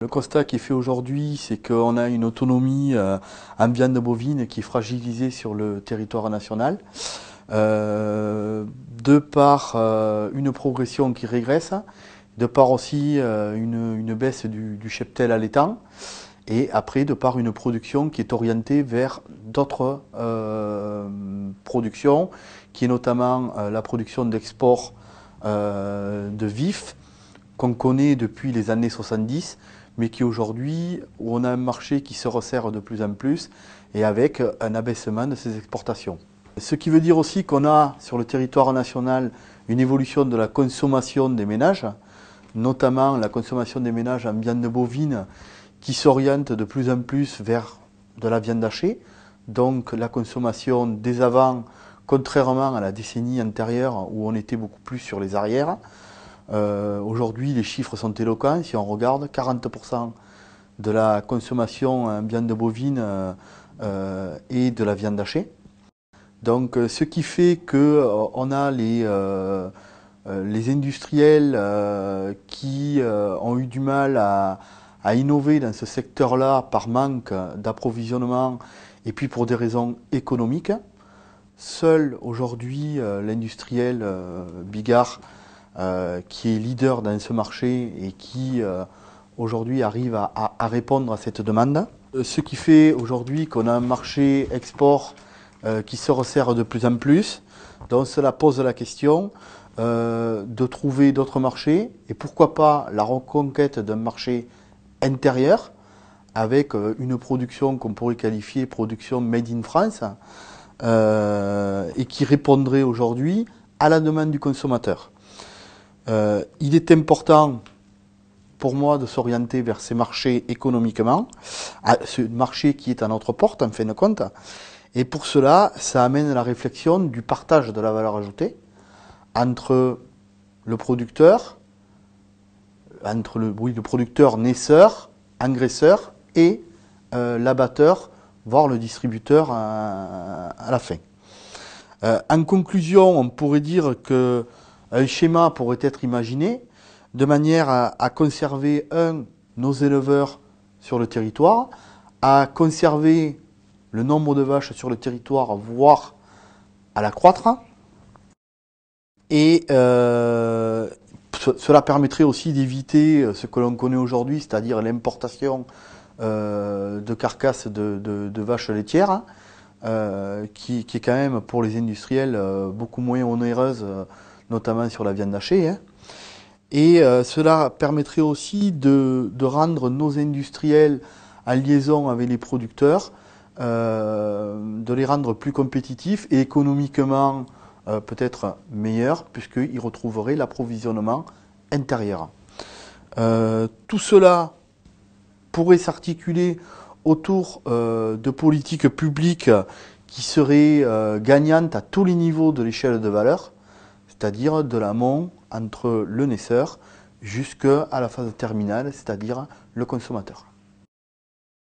Le constat qui est fait aujourd'hui, c'est qu'on a une autonomie en viande bovine qui est fragilisée sur le territoire national, de par une progression qui régresse, de par aussi une baisse du cheptel allaitant, et après de par une production qui est orientée vers d'autres productions, qui est notamment la production d'export de vifs, qu'on connaît depuis les années 70, mais qui aujourd'hui, où on a un marché qui se resserre de plus en plus, et avec un abaissement de ces exportations. Ce qui veut dire aussi qu'on a sur le territoire national une évolution de la consommation des ménages, notamment la consommation des ménages en viande bovine, qui s'oriente de plus en plus vers de la viande hachée, donc la consommation dès avant, contrairement à la décennie antérieure où on était beaucoup plus sur les arrières. Aujourd'hui, les chiffres sont éloquents. Si on regarde, 40% de la consommation en viande bovine est de la viande hachée. Donc, ce qui fait qu'on a les industriels qui ont eu du mal à innover dans ce secteur-là par manque d'approvisionnement et puis pour des raisons économiques. Seul aujourd'hui l'industriel Bigard qui est leader dans ce marché et qui aujourd'hui arrive à répondre à cette demande. Ce qui fait aujourd'hui qu'on a un marché export qui se resserre de plus en plus. Donc cela pose la question de trouver d'autres marchés et pourquoi pas la reconquête d'un marché intérieur avec une production qu'on pourrait qualifier production made in France et qui répondrait aujourd'hui à la demande du consommateur. Il est important pour moi de s'orienter vers ces marchés économiquement, ce marché qui est à notre porte en fin de compte. Et pour cela, ça amène la réflexion du partage de la valeur ajoutée entre le producteur, le producteur naisseur, engraisseur et l'abatteur, voire le distributeur à la fin. En conclusion, on pourrait dire que un schéma pourrait être imaginé de manière à conserver, nos éleveurs sur le territoire, à conserver le nombre de vaches sur le territoire, voire à l'accroître. Et cela permettrait aussi d'éviter ce que l'on connaît aujourd'hui, c'est-à-dire l'importation de carcasses de vaches laitières, qui est quand même pour les industriels beaucoup moins onéreuse, notamment sur la viande hachée. Et cela permettrait aussi de rendre nos industriels en liaison avec les producteurs, de les rendre plus compétitifs et économiquement peut-être meilleurs, puisqu'ils retrouveraient l'approvisionnement intérieur. Tout cela pourrait s'articuler autour de politiques publiques qui seraient gagnantes à tous les niveaux de l'échelle de valeur, c'est-à-dire de l'amont entre le naisseur jusqu'à la phase terminale, c'est-à-dire le consommateur.